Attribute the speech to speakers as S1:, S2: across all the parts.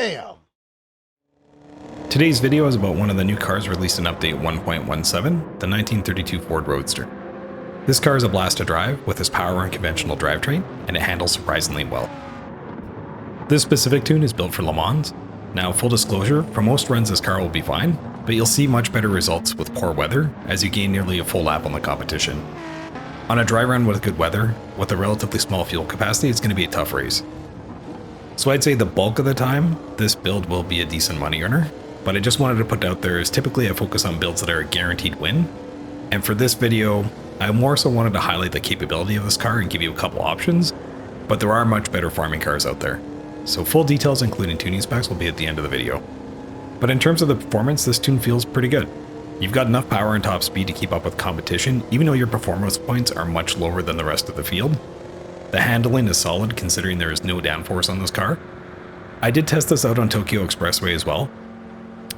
S1: Damn!
S2: Today's video is about one of the new cars released in update 1.17, the 1932 Ford Roadster. This car is a blast to drive with its power and conventional drivetrain, and it handles surprisingly well. This specific tune is built for Le Mans. Now, full disclosure, for most runs this car will be fine, but you'll see much better results with poor weather as you gain nearly a full lap on the competition. On a dry run with good weather, with a relatively small fuel capacity, it's going to be a tough race. So I'd say the bulk of the time, this build will be a decent money earner, but I just wanted to put out there is typically I focus on builds that are a guaranteed win, and for this video, I more so wanted to highlight the capability of this car and give you a couple options, but there are much better farming cars out there. So full details including tuning specs will be at the end of the video. But in terms of the performance, this tune feels pretty good. You've got enough power and top speed to keep up with competition, even though your performance points are much lower than the rest of the field. The handling is solid considering there is no downforce on this car. I did test this out on Tokyo Expressway as well.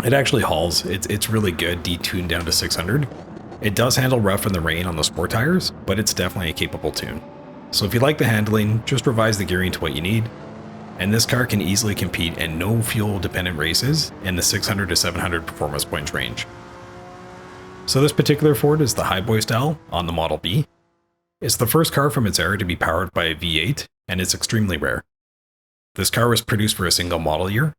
S2: It actually hauls, it's really good, detuned down to 600. It does handle rough in the rain on the sport tires, but it's definitely a capable tune. So if you like the handling, just revise the gearing to what you need. And this car can easily compete in no fuel dependent races in the 600 to 700 performance points range. So this particular Ford is the highboy style on the Model B. It's the first car from its era to be powered by a V8, and it's extremely rare. This car was produced for a single model year.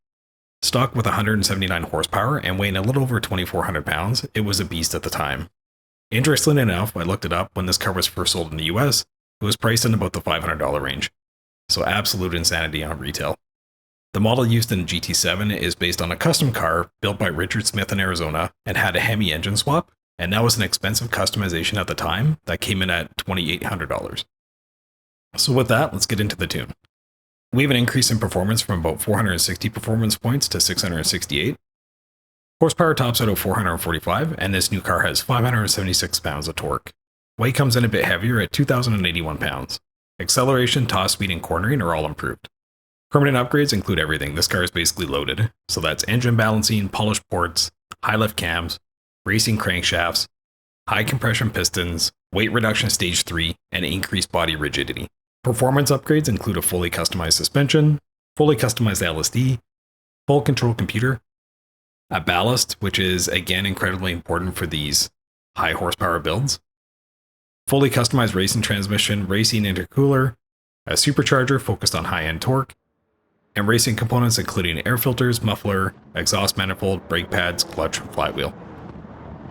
S2: Stock with 179 horsepower and weighing a little over 2,400 pounds, it was a beast at the time. Interestingly enough, I looked it up when this car was first sold in the US, it was priced in about the $500 range. So absolute insanity on retail. The model used in GT7 is based on a custom car built by Richard Smith in Arizona and had a Hemi engine swap, and that was an expensive customization at the time that came in at $2,800. So with that, let's get into the tune. We have an increase in performance from about 460 performance points to 668. Horsepower tops out at 445, and this new car has 576 pounds of torque. Weight comes in a bit heavier at 2,081 pounds. Acceleration, top speed, and cornering are all improved. Permanent upgrades include everything. This car is basically loaded. So that's engine balancing, polished ports, high lift cams, racing crankshafts, high compression pistons, weight reduction stage 3, and increased body rigidity. Performance upgrades include a fully customized suspension, fully customized LSD, full control computer, a ballast, which is again incredibly important for these high horsepower builds, fully customized racing transmission, racing intercooler, a supercharger focused on high-end torque, and racing components including air filters, muffler, exhaust manifold, brake pads, clutch, and flywheel.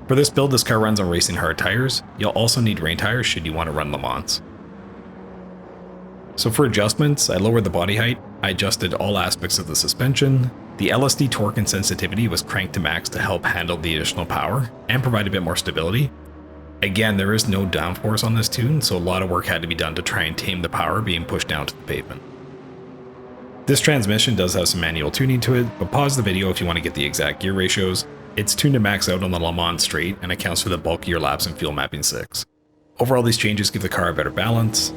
S2: For this build, this car runs on racing hard tires. You'll also need rain tires should you want to run Le Mans. So for adjustments, I lowered the body height, I adjusted all aspects of the suspension, the LSD torque and sensitivity was cranked to max to help handle the additional power and provide a bit more stability. Again, there is no downforce on this tune, so a lot of work had to be done to try and tame the power being pushed down to the pavement. This transmission does have some manual tuning to it, but pause the video if you want to get the exact gear ratios. It's tuned to max out on the Le Mans straight and accounts for the bulk of your laps in Fuel Mapping 6. Overall, these changes give the car a better balance.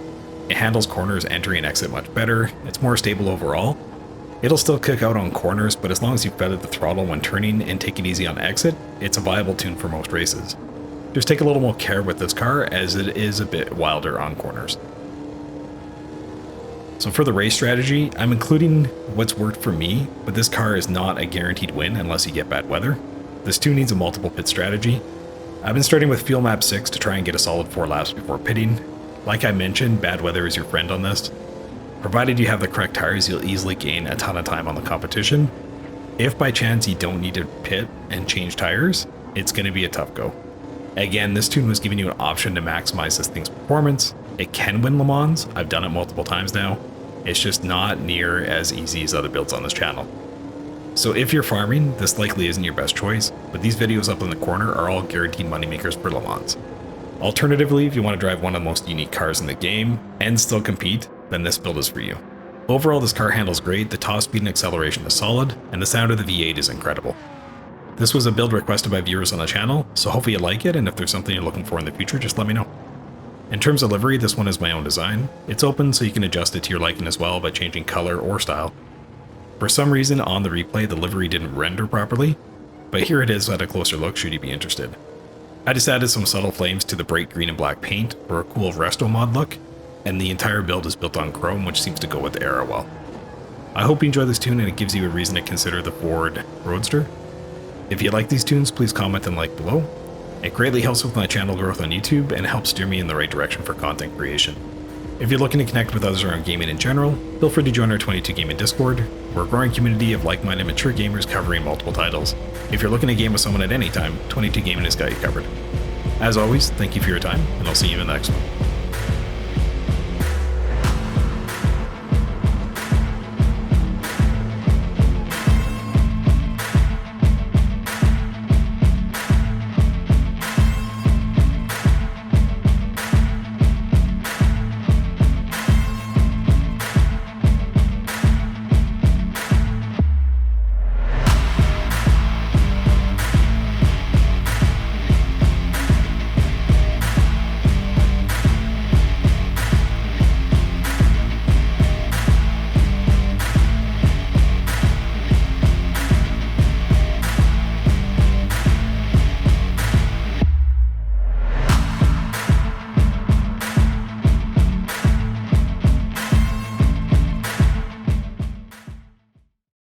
S2: It handles corners, entry, and exit much better. It's more stable overall. It'll still kick out on corners, but as long as you feather the throttle when turning and take it easy on exit, it's a viable tune for most races. Just take a little more care with this car as it is a bit wilder on corners. So for the race strategy, I'm including what's worked for me, but this car is not a guaranteed win unless you get bad weather. This tune needs a multiple pit strategy. I've been starting with Fuel Map 6 to try and get a solid 4 laps before pitting. Like I mentioned, bad weather is your friend on this. Provided you have the correct tires, you'll easily gain a ton of time on the competition. If by chance you don't need to pit and change tires, it's going to be a tough go. Again, this tune was giving you an option to maximize this thing's performance. It can win Le Mans, I've done it multiple times now. It's just not near as easy as other builds on this channel. So if you're farming, this likely isn't your best choice, but these videos up in the corner are all guaranteed moneymakers for Le Mans. Alternatively, if you want to drive one of the most unique cars in the game and still compete, then this build is for you. Overall, this car handles great, the top speed and acceleration is solid, and the sound of the V8 is incredible. This was a build requested by viewers on the channel, so hopefully you like it, and if there's something you're looking for in the future, just let me know. In terms of livery, this one is my own design. It's open so you can adjust it to your liking as well by changing color or style. For some reason on the replay, the livery didn't render properly, but here it is at a closer look should you be interested. I just added some subtle flames to the bright green and black paint for a cool resto mod look, and the entire build is built on chrome, which seems to go with the era well. I hope you enjoy this tune and it gives you a reason to consider the Ford Roadster. If you like these tunes, please comment and like below. It greatly helps with my channel growth on YouTube and helps steer me in the right direction for content creation. If you're looking to connect with others around gaming in general, feel free to join our 22 Gaming Discord. We're a growing community of like-minded mature gamers covering multiple titles. If you're looking to game with someone at any time, 22 Gaming has got you covered. As always, thank you for your time, and I'll see you in the next one.